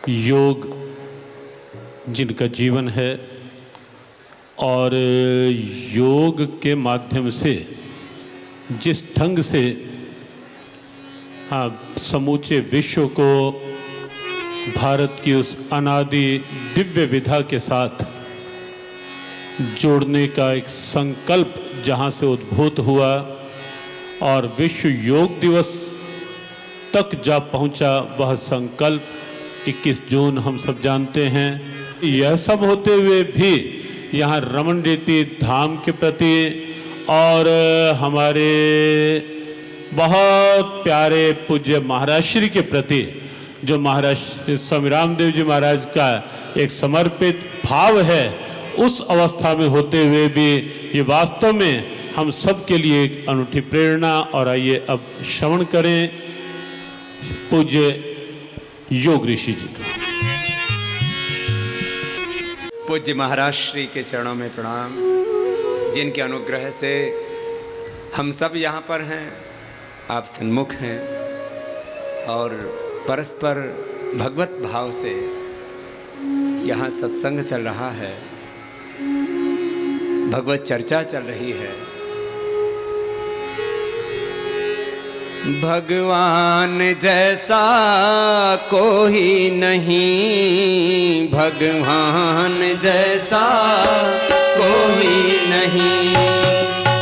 योग जिनका जीवन है और योग के माध्यम से जिस ढंग से समूचे विश्व को भारत की उस अनादि दिव्य विधा के साथ जोड़ने का एक संकल्प जहाँ से उद्भूत हुआ और विश्व योग दिवस तक जा पहुँचा, वह संकल्प 21 जून हम सब जानते हैं। यह सब होते हुए भी यहाँ रमन रीति धाम के प्रति और हमारे बहुत प्यारे पूज्य महाराज श्री के प्रति जो महाराज स्वामी रामदेव जी महाराज का एक समर्पित भाव है, उस अवस्था में होते हुए भी ये वास्तव में हम सब के लिए एक अनूठी प्रेरणा। और आइए अब श्रवण करें पूज्य योग ऋषि जी का। पूज्य महाराज श्री के चरणों में प्रणाम, जिनके अनुग्रह से हम सब यहाँ पर हैं, आप सन्मुख हैं और परस्पर भगवत भाव से यहाँ सत्संग चल रहा है, भगवत चर्चा चल रही है। भगवान जैसा कोई नहीं, भगवान जैसा कोई नहीं,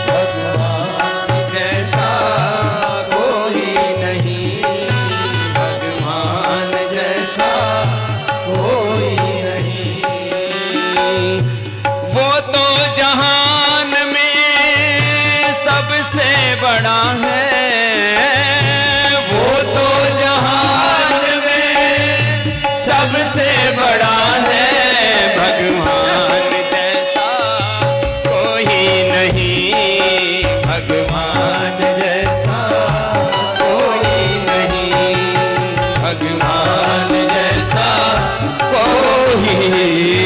भगवान जैसा कोई नहीं, भगवान जैसा कोई नहीं। वो तो जहान में सबसे बड़ा है, सबसे बड़ा है। भगवान जैसा कोई नहीं, भगवान जैसा कोई नहीं, भगवान जैसा कोई नहीं।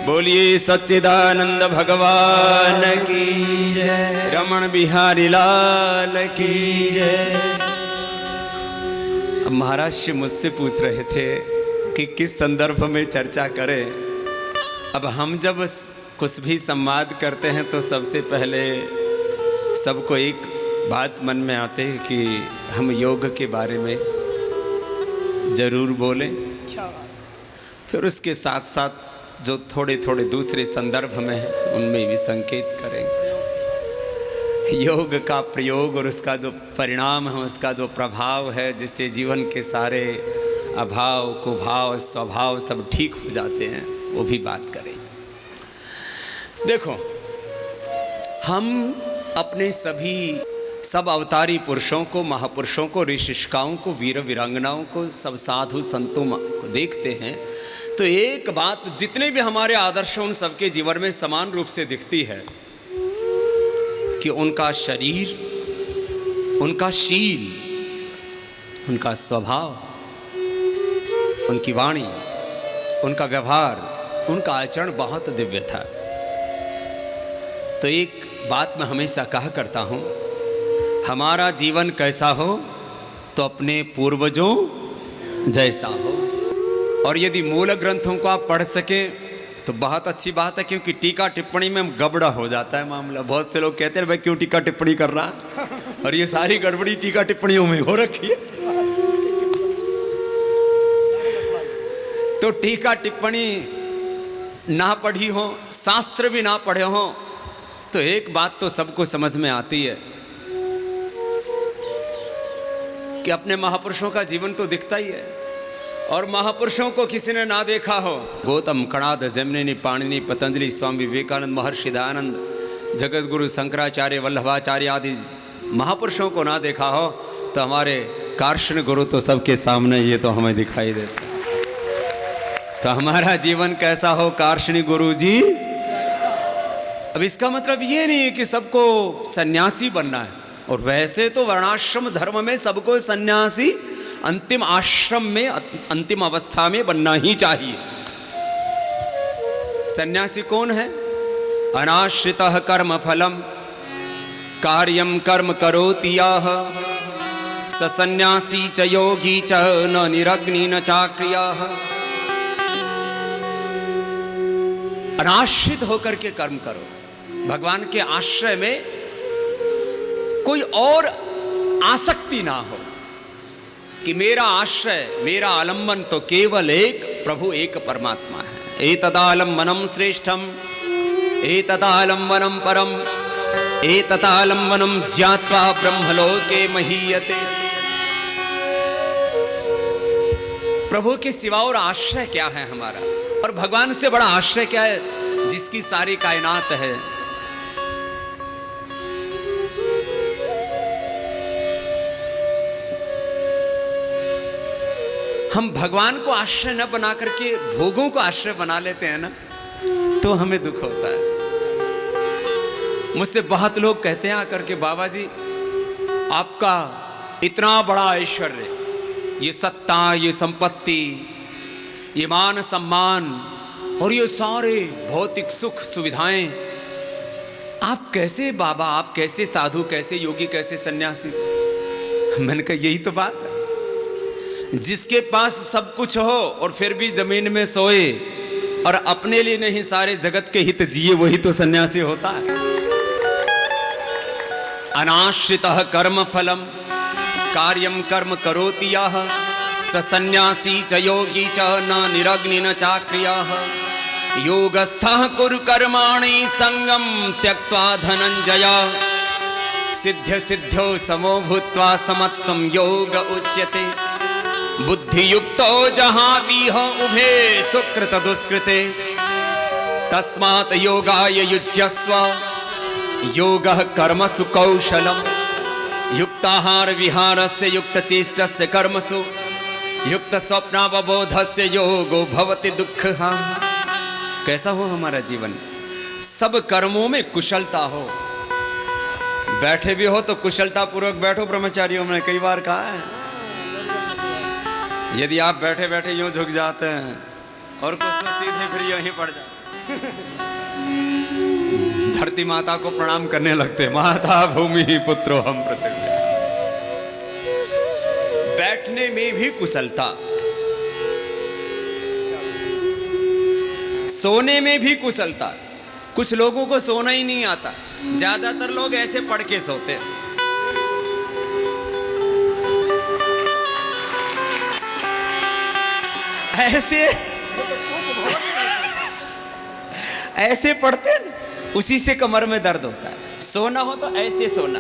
बोलिए सच्चिदानंद भगवान की जय, रमण बिहारी लाल की जय। महाराज जी मुझसे पूछ रहे थे कि किस संदर्भ में चर्चा करें। अब हम जब कुछ भी संवाद करते हैं तो सबसे पहले सबको एक बात मन में आते है कि हम योग के बारे में ज़रूर बोलें, फिर उसके साथ साथ जो थोड़े थोड़े दूसरे संदर्भ में हैं उनमें भी संकेत करेंगे। योग का प्रयोग और उसका जो परिणाम है, उसका जो प्रभाव है, जिससे जीवन के सारे अभाव कुभाव स्वभाव सब ठीक हो जाते हैं, वो भी बात करें। देखो, हम अपने सब अवतारी पुरुषों को, महापुरुषों को, ऋषिकाओं को, वीर वीरांगनाओं को, सब साधु संतों को देखते हैं तो एक बात जितने भी हमारे आदर्श उन सबके जीवन में समान रूप से दिखती है कि उनका शरीर, उनका शील, उनका स्वभाव, उनकी वाणी, उनका व्यवहार, उनका आचरण बहुत दिव्य था। तो एक बात मैं हमेशा कहा करता हूँ, हमारा जीवन कैसा हो तो अपने पूर्वजों जैसा हो। और यदि मूल ग्रंथों को आप पढ़ सकें तो बहुत अच्छी बात है, क्योंकि टीका टिप्पणी में गड़बड़ा हो जाता है मामला। बहुत से लोग कहते हैं भाई क्यों टीका टिप्पणी कर रहा है, और ये सारी गड़बड़ी टीका टिप्पणियों में हो रखी है। तो टीका टिप्पणी ना पढ़ी हो, शास्त्र भी ना पढ़े हो, तो एक बात तो सबको समझ में आती है कि अपने महापुरुषों का जीवन तो दिखता ही है। और महापुरुषों को किसी ने ना देखा हो, गौतम, कणाद, जमनीनि, पाणिनि, पतंजलि, स्वामी विवेकानंद, महर्षि दयानंद, जगत गुरु शंकराचार्य, वल्लभाचार्य आदि महापुरुषों को ना देखा हो, तो हमारे कार्षण गुरु तो सबके सामने ये तो हमें दिखाई देते हैं। तो हमारा जीवन कैसा हो, कार्षणी गुरु जी। अब इसका मतलब ये नहीं है कि सबको सन्यासी बनना है, और वैसे तो वर्णाश्रम धर्म में सबको सन्यासी अंतिम आश्रम में, अंतिम अवस्था में बनना ही चाहिए। सन्यासी कौन है? अनाश्रितः कर्म फलम कार्यम कर्म करोति यः सन्यासी च योगी च न निरग्नि न चाक्रियाः। अनाश्रित होकर के कर्म करो, भगवान के आश्रय में कोई और आसक्ति ना हो कि मेरा आश्रय मेरा आलम्बन तो केवल एक प्रभु एक परमात्मा है। एतदालम्बनम श्रेष्ठम एतदालम्बनम परम एतदालम्बनम ज्ञात्वा ब्रह्मलोके महीयते। प्रभु के सिवा और आश्रय क्या है हमारा, और भगवान से बड़ा आश्रय क्या है जिसकी सारी कायनात है। हम भगवान को आश्रय न बना करके भोगों को आश्रय बना लेते हैं ना, तो हमें दुख होता है। मुझसे बहुत लोग कहते हैं आकर के, बाबा जी आपका इतना बड़ा ऐश्वर्य, ये सत्ता, ये संपत्ति, ये मान सम्मान और ये सारे भौतिक सुख सुविधाएं, आप कैसे बाबा, आप कैसे साधु, कैसे योगी, कैसे सन्यासी। मैंने कहा यही तो बात है, जिसके पास सब कुछ हो और फिर भी जमीन में सोए और अपने लिए नहीं सारे जगत के हित जिए, वही तो सन्यासी होता है। अनाश्रितः कर्म फलम कार्यम कर्म करोति यः स सन्यासी च योगी च न निरग्नि न चाक्रियाः। योगस्थः कुरु कर्माणि संगम त्यक्त्वा धनंजय। सिद्ध्य सिद्ध्यो समो भूत्वा समत्वं योग उच्यते। बुद्धियुक्तो जहातीह उभे सुकृत दुष्कृते। तस्मात् योगाय युज्यस्व योगः कर्मसु कौशलम्। युक्ताहार विहारस्य युक्तचेष्टस्य कर्मसु युक्त स्वप्नावबोधस्य योगो भवति दुःखः। कैसा हो हमारा जीवन, सब कर्मों में कुशलता हो। बैठे भी हो तो कुशलता पूर्वक बैठो। ब्रह्मचारियों में कई बार कहा है, यदि आप बैठे बैठे यूं झुक जाते हैं और कुछ तो सीधे फिर यहीं पड़ जाते, धरती माता को प्रणाम करने लगते, माता भूमि पुत्रो हम पृथ्वी। बैठने में भी कुशलता, सोने में भी कुशलता। कुछ लोगों को सोना ही नहीं आता, ज्यादातर लोग ऐसे पढ़ के सोते हैं। ऐसे पढ़ते हैं, उसी से कमर में दर्द होता है। सोना हो तो ऐसे सोना,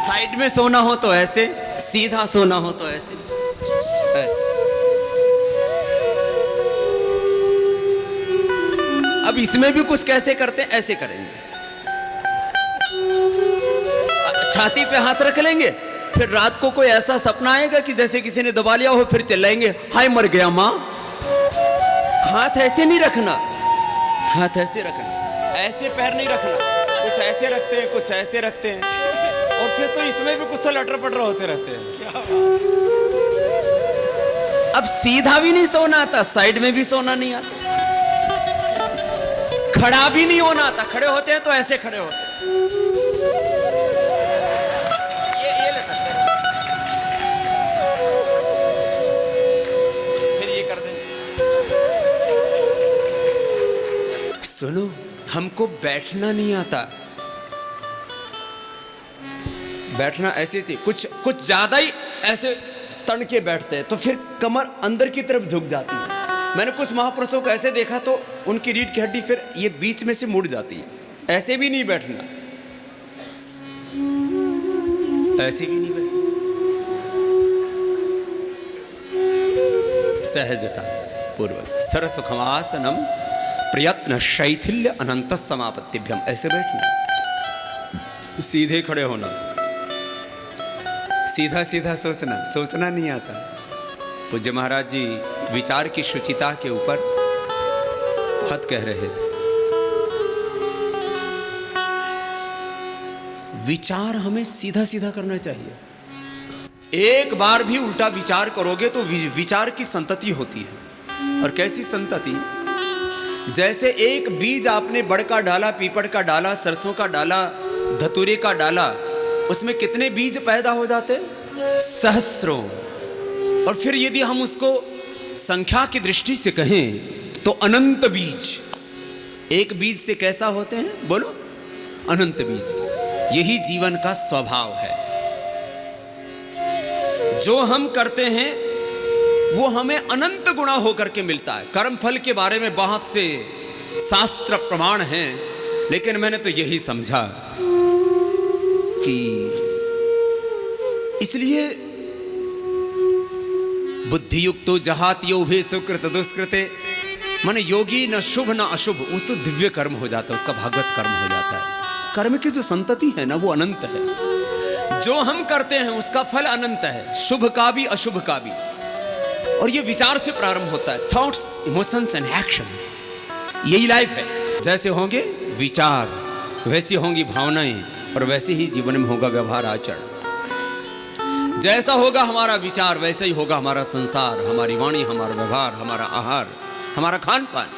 साइड में सोना हो तो ऐसे, सीधा सोना हो तो ऐसे ऐसे। अब इसमें भी कुछ कैसे करते हैं, ऐसे करेंगे, छाती पे हाथ रख लेंगे, फिर रात को कोई ऐसा सपना आएगा कि जैसे किसी ने दबा लिया हो, फिर चिल्लाएंगे हाय मर गया माँ। हाथ ऐसे नहीं रखना, हाथ ऐसे रखना, ऐसे पैर नहीं रखना। कुछ ऐसे रखते हैं, कुछ ऐसे रखते हैं, और फिर तो इसमें भी कुछ तो लटर पटर होते रहते हैं। अब सीधा भी नहीं सोना आता, साइड में भी सोना नहीं आता, खड़ा भी नहीं होना आता। खड़े होते हैं तो ऐसे खड़े होते हैं, सुनो, हमको बैठना नहीं आता। बैठना ऐसे चाहिए, कुछ ज्यादा ही ऐसे तन के बैठते हैं तो फिर कमर अंदर की तरफ झुक जाती है। मैंने कुछ महापुरुषों को ऐसे देखा तो उनकी रीढ़ की हड्डी फिर ये बीच में से मुड़ जाती है। ऐसे भी नहीं बैठना, ऐसे भी नहीं बैठना, सहजता पूर्वक। स्थिर सुखमासनम प्रयत्न शैथिल्य अनंत समापत्तिभ्यम। ऐसे बैठना, सीधे खड़े होना, सीधा सीधा सोचना, सोचना नहीं आता। पूज्य महाराज जी विचार की शुचिता के ऊपर बहुत कह रहे थे। विचार हमें सीधा सीधा करना चाहिए। एक बार भी उल्टा विचार करोगे तो विचार की संतति होती है। और कैसी संतति? जैसे एक बीज आपने बड़ का डाला, पीपड़ का डाला, सरसों का डाला, धतूरे का डाला, उसमें कितने बीज पैदा हो जाते? सहस्रों। और फिर यदि हम उसको संख्या की दृष्टि से कहें तो अनंत बीज। एक बीज से कैसा होते हैं? बोलो, अनंत बीज। यही जीवन का स्वभाव है। जो हम करते हैं वो हमें अनंत गुणा होकर के मिलता है। कर्म फल के बारे में बहुत से शास्त्र प्रमाण हैं, लेकिन मैंने तो यही समझा कि इसलिए बुद्धि युक्तो जहात्यो उभे सुकृत दुष्कृते, माने योगी न शुभ न अशुभ, वो तो दिव्य कर्म हो जाता है, उसका भागवत कर्म हो जाता है। कर्म की जो संतति है ना, वो अनंत है। जो हम करते हैं उसका फल अनंत है, शुभ का भी अशुभ का भी। और ये विचार से प्रारंभ होता है। थॉट्स, इमोशंस एंड एक्शंस, यही लाइफ है। जैसे होंगे विचार वैसी होंगी भावनाएं, और वैसे ही जीवन में होगा व्यवहार आचरण। जैसा होगा हमारा विचार वैसे ही होगा हमारा संसार, हमारी वाणी, हमारा व्यवहार, हमारा आहार, हमारा खान पान।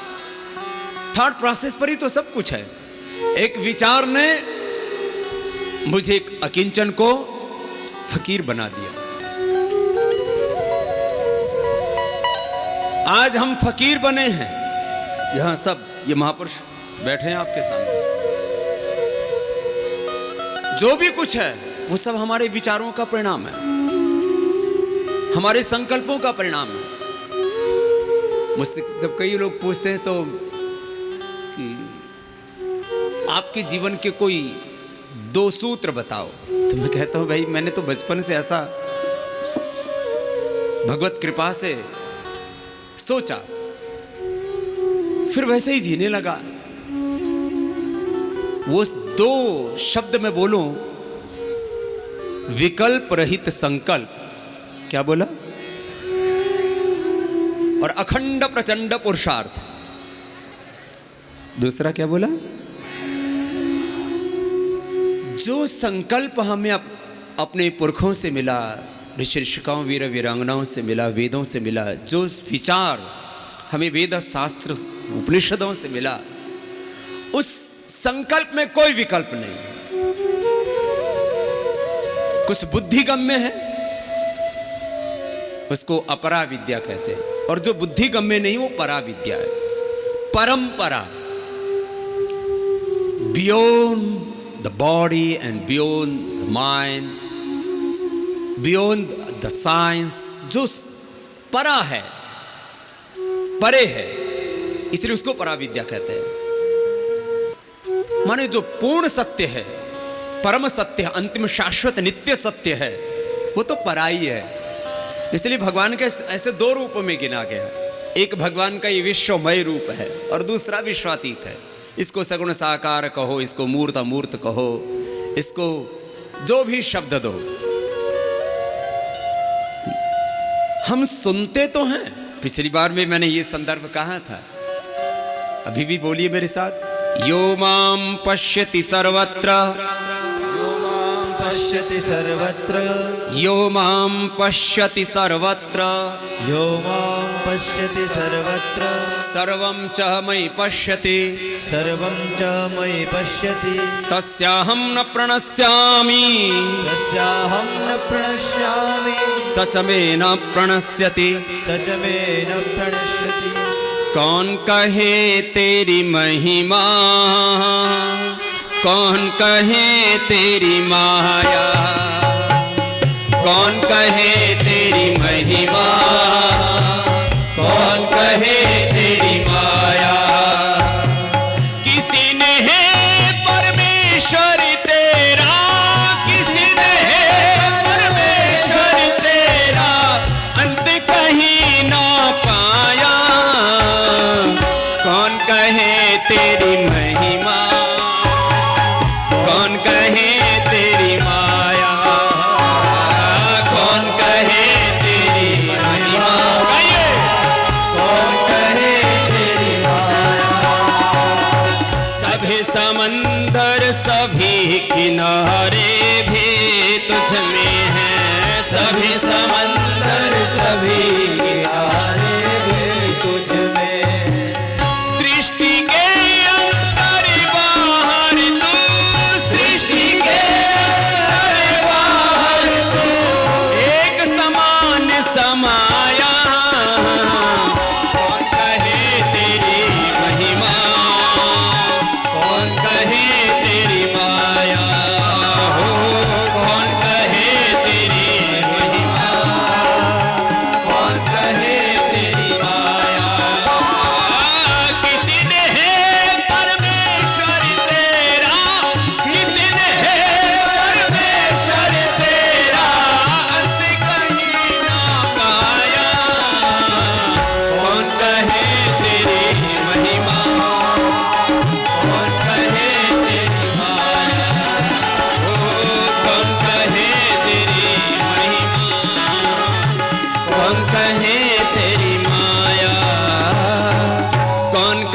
थॉट प्रोसेस पर ही तो सब कुछ है। एक विचार ने मुझे एक अकिंचन को फकीर बना दिया। आज हम फकीर बने हैं। यहां सब ये महापुरुष बैठे हैं आपके सामने। जो भी कुछ है वो सब हमारे विचारों का परिणाम है, हमारे संकल्पों का परिणाम है। मुझसे जब कई लोग पूछते हैं तो कि आपके जीवन के कोई 2 सूत्र बताओ, तो मैं कहता हूं भाई मैंने तो बचपन से ऐसा भगवत कृपा से सोचा, फिर वैसे ही जीने लगा। वो 2 शब्द में बोलूं, विकल्प रहित संकल्प, क्या बोला, और अखंड प्रचंड पुरुषार्थ। दूसरा क्या बोला? जो संकल्प हमें अपने पुरखों से मिला, ऋषि ऋषिकाओं, वीर वीरांगनाओं से मिला, वेदों से मिला, जो विचार हमें वेद शास्त्र उपनिषदों से मिला, उस संकल्प में कोई विकल्प नहीं। कुछ बुद्धिगम्य है, उसको अपरा विद्या कहते हैं, और जो बुद्धिगम्य नहीं वो परा विद्या है। परंपरा, beyond the body and beyond the mind, beyond the science, जो परा है, परे है, इसलिए उसको परा विद्या कहते हैं। माने जो पूर्ण सत्य है, परम सत्य है, अंतिम शाश्वत नित्य सत्य है, वो तो पराई है। इसलिए भगवान के ऐसे 2 रूपों में गिना गया। एक भगवान का ये विश्वमय रूप है, और दूसरा विश्वातीत है। इसको सगुण साकार कहो, इसको मूर्त अमूर्त कहो, इसको जो भी शब्द दो। हम सुनते तो हैं, पिछली बार में मैंने ये संदर्भ कहा था, अभी भी बोलिए मेरे साथ। यो माम पश्यति सर्वत्र, पश्यति सर्वत्र, यो माम पश्यति सर्वत्र, यो मां पश्यति सर्वत्र, सर्वं च मयि पश्यति, सर्वं च मयि पश्यति, तस्याहं न प्रणश्यामि, तस्याहं न प्रणश्यामि, स च मे न प्रणश्यति। स च मे न प्रणश्यति। कौन कहे तेरी महिमा, कौन कहे तेरी माया, कौन कहे तेरी महिमा, कौन कहे तेरी माया। किसी ने है परमेश्वर तेरा, किसी ने है परमेश्वर तेरा, अंत कहीं ना पाया। कौन कहे तेरी महिमा, कौन कहे तेरी माया, कौन कहे तेरी महिमा, कौन कहे तेरी माया। सभी समंदर सभी किनारे भी तुझ में है, सभी समंदर सभी किनारे भी तुझ में, सृष्टि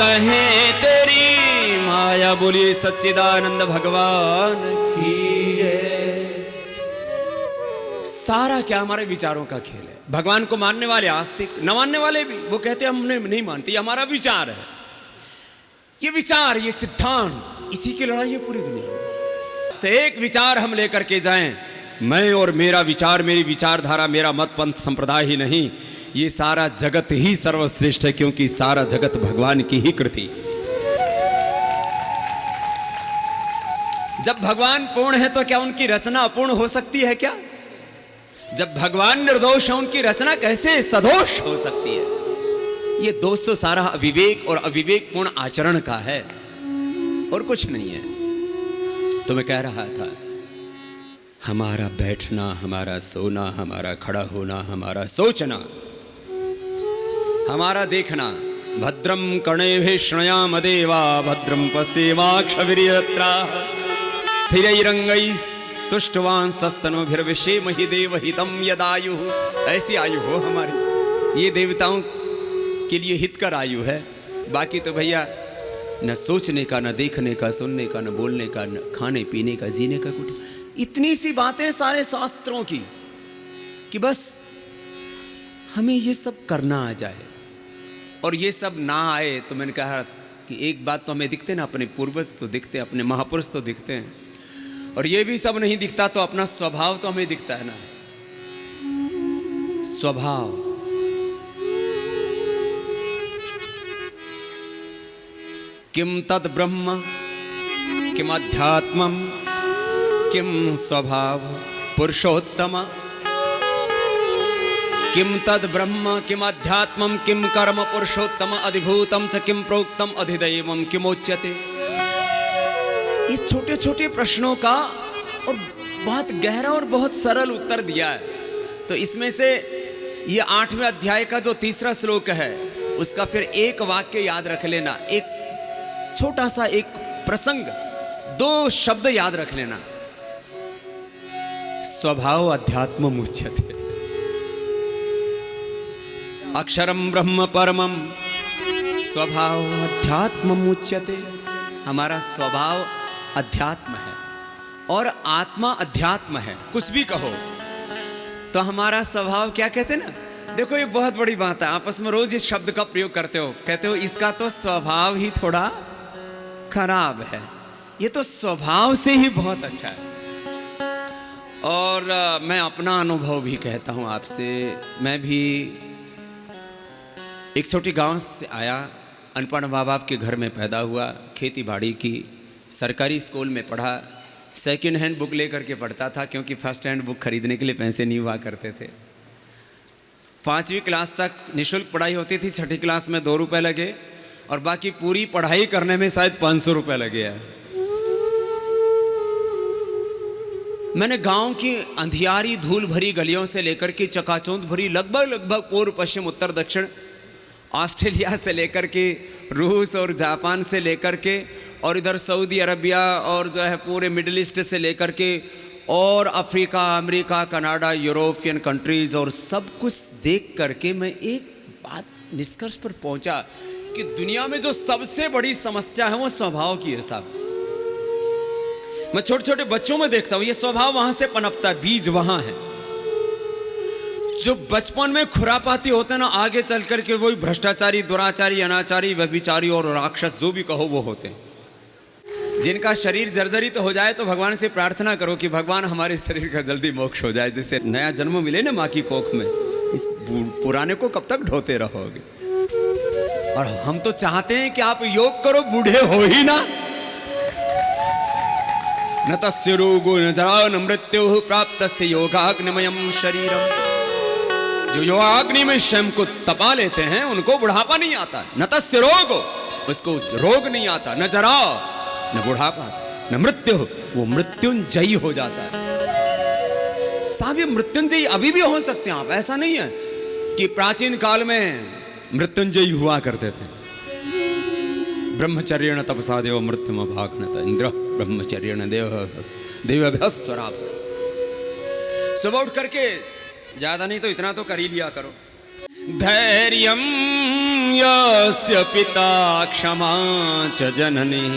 कहे तेरी माया। बोलिए सच्चिदानंद भगवान की जय। सारा क्या हमारे विचारों का खेल है। भगवान को मानने वाले आस्तिक, न मानने वाले भी, वो कहते हैं हमने नहीं मानते, ये हमारा विचार है। ये विचार, ये सिद्धांत, इसी की लड़ाई है पूरी दुनिया में। तो एक विचार हम लेकर के जाएं, मैं और मेरा विचार, मेरी विचारधारा, मेरा मत पंथ संप्रदाय ही नहीं, ये सारा जगत ही सर्वश्रेष्ठ है, क्योंकि सारा जगत भगवान की ही कृति। जब भगवान पूर्ण है तो क्या उनकी रचना अपूर्ण हो सकती है क्या? जब भगवान निर्दोष है, उनकी रचना कैसे सदोष हो सकती है? ये दोष तो सारा अविवेक और अविवेकपूर्ण आचरण का है और कुछ नहीं है। तो मैं कह रहा था, हमारा बैठना, हमारा सोना, हमारा खड़ा होना, हमारा सोचना, हमारा देखना, भद्रम कर्णेभिः शृणुयाम देवा भद्रम पश्येमाक्षभिर्यत्राः स्थिरैरङ्गैस्तुष्टवांसस्तनूभिर्विषेमहि देवहितं यदायुः। ऐसी आयु हो हमारी, ये देवताओं के लिए हितकर आयु है। बाकी तो भैया न सोचने का, न देखने का, सुनने का, न बोलने का, न खाने पीने का, जीने का कुछ। इतनी सी बातें सारे शास्त्रों की कि बस हमें ये सब करना आ जाए। और ये सब ना आए तो मैंने कहा कि एक बात तो हमें दिखते ना, अपने पूर्वज तो दिखते, अपने महापुरुष तो दिखते हैं, और ये भी सब नहीं दिखता तो अपना स्वभाव तो हमें दिखता है ना। स्वभाव, किम तद ब्रह्म किम अध्यात्मम किम स्वभाव पुरुषोत्तम। किम तद ब्रह्म किम अध्यात्मम किम कर्म पुरुषोत्तम अधिभूतम च किम प्रोक्तम अधिदैवम किमोच्यते। ये छोटे छोटे प्रश्नों का और बहुत गहरा और बहुत सरल उत्तर दिया है। तो इसमें से ये 8वें अध्याय का जो 3रा श्लोक है, उसका फिर एक वाक्य याद रख लेना, एक छोटा सा एक प्रसंग, 2 शब्द याद रख लेना। स्वभाव अध्यात्म मुच्यते, अक्षरम ब्रह्म परमम स्वभाव अध्यात्म मुच्यते। हमारा स्वभाव अध्यात्म है और आत्मा अध्यात्म है। कुछ भी कहो तो हमारा स्वभाव क्या कहते ना, देखो ये बहुत बड़ी बात है, आपस में रोज इस शब्द का प्रयोग करते हो, कहते हो इसका तो स्वभाव ही थोड़ा खराब है, ये तो स्वभाव से ही बहुत अच्छा है। और मैं अपना अनुभव भी कहता हूँ आपसे। मैं भी एक छोटी गांव से आया, अनपढ़ माँ बाप के घर में पैदा हुआ, खेती बाड़ी की, सरकारी स्कूल में पढ़ा, सेकंड हैंड बुक लेकर के पढ़ता था, क्योंकि फर्स्ट हैंड बुक खरीदने के लिए पैसे नहीं हुआ करते थे। 5वीं क्लास तक निःशुल्क पढ़ाई होती थी, 6ठी क्लास में 2 रुपए लगे, और बाकी पूरी पढ़ाई करने में शायद 500 रुपए लगे हैं। मैंने गांव की अंधियारी धूल भरी गलियों से लेकर के चकाचौंध भरी लगभग पूर्व पश्चिम उत्तर दक्षिण, ऑस्ट्रेलिया से लेकर के रूस और जापान से लेकर के, और इधर सऊदी अरबिया और जो है पूरे मिडिल ईस्ट से लेकर के, और Africa, America, Canada, European countries, और सब कुछ देख करके मैं एक बात निष्कर्ष पर पहुंचा कि दुनिया में जो सबसे बड़ी समस्या है वो स्वभाव की है साहब। मैं छोटे छोटे बच्चों में देखता हूं, ये स्वभाव वहां से पनपता है, बीज वहां है। जो बचपन में खुरापाती होते हैं ना, आगे चल करके वही भ्रष्टाचारी, दुराचारी, अनाचारी, व्यभिचारी और राक्षस जो भी कहो वो होते हैं। जिनका शरीर जर्जरित हो जाए तो भगवान से प्रार्थना करो कि भगवान हमारे शरीर का जल्दी मोक्ष हो जाए, जिससे नया जन्म मिले ना माँ की कोख में। इस पुराने को कब तक ढोते रहोगे? और हम तो चाहते हैं कि आप योग करो, बूढ़े हो ही ना। न तस्य रोगो न जरा न मृत्यु प्राप्तस्य योगाग्निमयम् शरीरम। जो योगाग्नि में स्वयं को तपा लेते हैं उनको बुढ़ापा नहीं आता। न तस्य रोगो, उसको रोग नहीं आता, न जरा न बुढ़ापा, न मृत्यु, वो मृत्युंजयी हो जाता है। साहब ये मृत्युंजयी अभी भी हो सकते हैं आप, ऐसा नहीं है कि प्राचीन काल में मृत्युंजयी हुआ करते थे। ब्रह्मचर्येण तपसा देव मृत्युम भागनत इंद्र ब्रह्मचर्येण देवभ्यस्वराप। सुबह उठ करके, ज्यादा नहीं तो इतना तो कर ही लिया करो। धैर्यम यस्य पिता क्षमा च जननी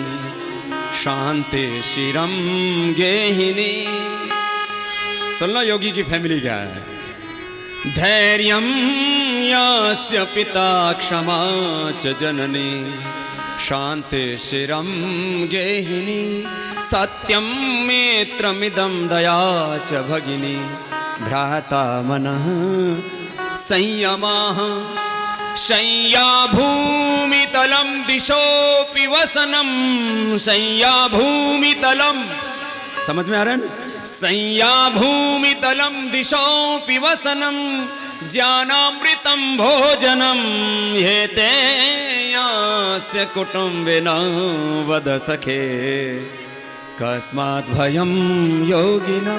शांति शिरम गेहिनी। सुन लो योगी की फैमिली क्या है। धैर्यं यस्य पिता क्षमा च जननी शांति शिरम गेहिनी। सत्यं मित्रमिदं दया च भगिनी भ्राता मनः संयमः। शय्या भूमितलं दिशोऽपि वसनं शय्या भूमितलं, समझ में आ रहा है ना। शय्या भूमितलं दिशोऽपि वसनं ज्ञानामृतं भोजनं हेते यस्य कुटुम्बिन वद सखे कस्मात् भयं योगिना।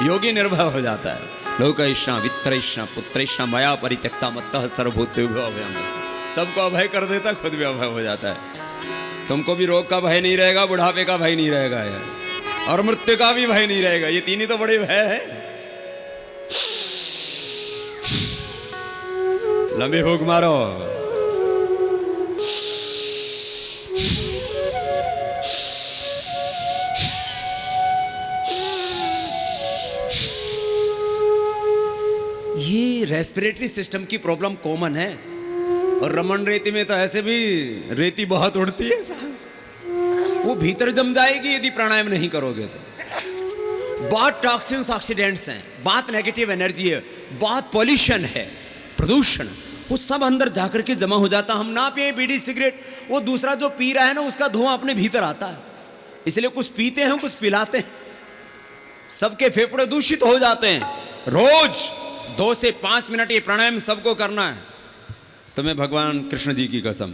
योगी निर्भय हो जाता है। लोकैष्णा वित्तैष्णा पुत्रैष्णा मया परित्यक्ता मत्तः सर्वभूतेभ्यो अभयमस्तु। सबको अभय कर देता, खुद भी अभय हो जाता है। तुमको भी रोग का भय नहीं रहेगा, बुढ़ापे का भय नहीं रहेगा यार, और मृत्यु का भी भय नहीं रहेगा। ये तीन ही तो बड़े भय है। लंबी फूंक मारो। ये रेस्पिरेटरी सिस्टम की प्रॉब्लम कॉमन है। और रमन रेती में तो ऐसे भी रेती बहुत उड़ती है साहब, वो भीतर जम जाएगी यदि प्राणायाम नहीं करोगे तो। बहुत टॉक्सिन्स ऑक्सीडेंट्स हैं, बहुत नेगेटिव एनर्जी है, बहुत पॉल्यूशन है, प्रदूषण, वो सब अंदर जाकर के जमा हो जाता। हम ना पिए बीड़ी सिगरेट, वो दूसरा जो पी रहा है ना उसका धुआं अपने भीतर आता है। इसलिए कुछ पीते हैं कुछ पिलाते हैं, सबके फेफड़े दूषित हो जाते हैं। रोज 2 से 5 मिनट ये प्राणायाम सबको करना है। तुम्हें भगवान कृष्ण जी की कसम।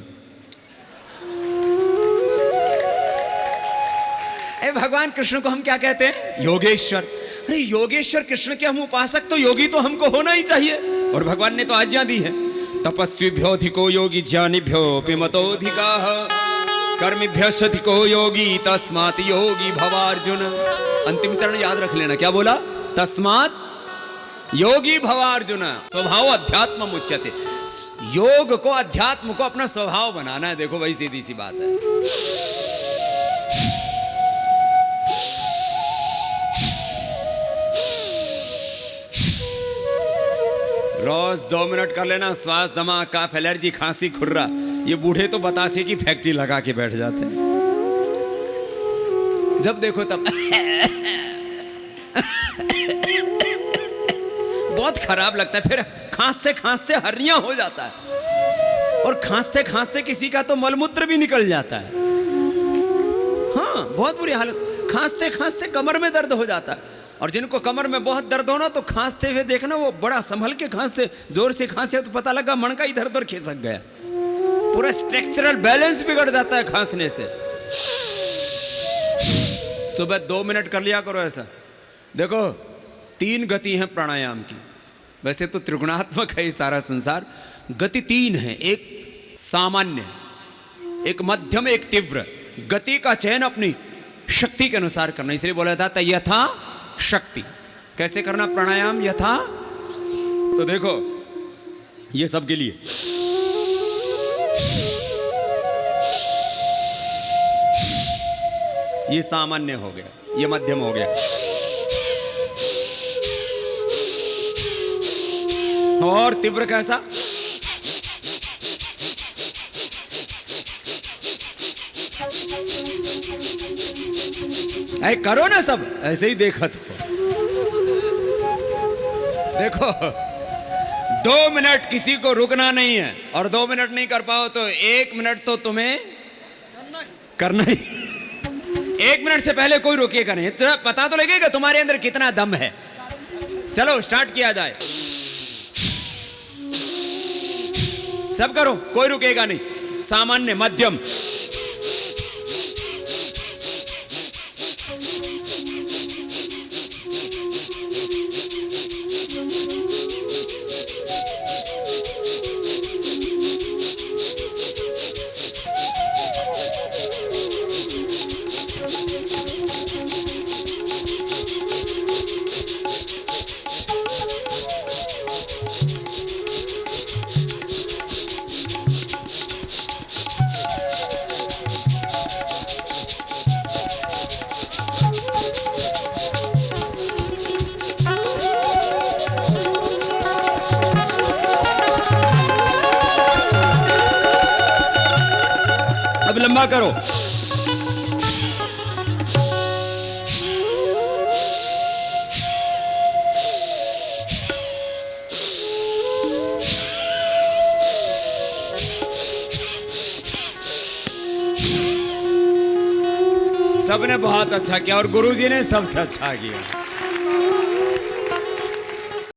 भगवान कृष्ण को हम क्या कहते हैं? योगेश्वर। अरे योगेश्वर कृष्ण के हम उपासक, तो योगी तो हमको होना ही चाहिए। और भगवान ने तो आज्ञा दी है, तपस्वीभ्योऽधिको योगी ज्ञानिभ्योऽपि मतोऽधिकाः कर्मिभ्यश्चधिको योगी तस्मात् योगी भवार्जुन। अंतिम चरण याद रख लेना, क्या बोला? तस्मात् योगी भवार्जुन। स्वभाव अध्यात्म उच्यते। योग को, अध्यात्म को अपना स्वभाव बनाना है। देखो भाई सीधी सी बात है। रोज 2 मिनट कर लेना। श्वास, दमा, कफ, एलर्जी, खांसी, खुर्रा, ये बूढ़े तो बतासे की फैक्ट्री लगा के बैठ जाते हैं। जब देखो तब बहुत खराब लगता है। फिर खांसते खांसते हर्निया हो जाता है, और खांसते खांसते किसी का तो मलमूत्र भी निकल जाता है। हाँ, बहुत बुरी हालत। खांसते खांसते कमर में दर्द हो जाता है। और जिनको कमर में बहुत दर्द होना, तो खांसते हुए देखना, वो बड़ा संभल के खांसते, जोर से खांसे तो पता लगा मणका इधर उधर खिसक गया। पूरा स्ट्रक्चरल बैलेंस बिगड़ जाता है खांसने से। सुबह 2 मिनट कर लिया करो ऐसा। देखो 3 गति है प्राणायाम की। वैसे तो त्रिगुणात्मक है ये सारा संसार। गति 3 है, एक सामान्य, एक मध्यम, एक तीव्र। गति का चयन अपनी शक्ति के अनुसार करना, इसलिए बोला जाता है यथा शक्ति। कैसे करना प्राणायाम? यथा, तो देखो ये सबके लिए ये सामान्य हो गया, ये मध्यम हो गया, और तीव्र कैसा? ऐ करो ना सब, ऐसे ही देखत हो। देखो 2 मिनट किसी को रुकना नहीं है, और 2 मिनट नहीं कर पाओ तो 1 मिनट तो तुम्हें करना ही। 1 मिनट से पहले कोई रुकेगा नहीं। तो पता तो लगेगा तुम्हारे अंदर कितना दम है। चलो स्टार्ट किया जाए। सब करो, कोई रुकेगा नहीं। सामान्य, मध्यम, अब लंबा करो। सबने बहुत अच्छा किया और गुरुजी ने सबसे अच्छा किया।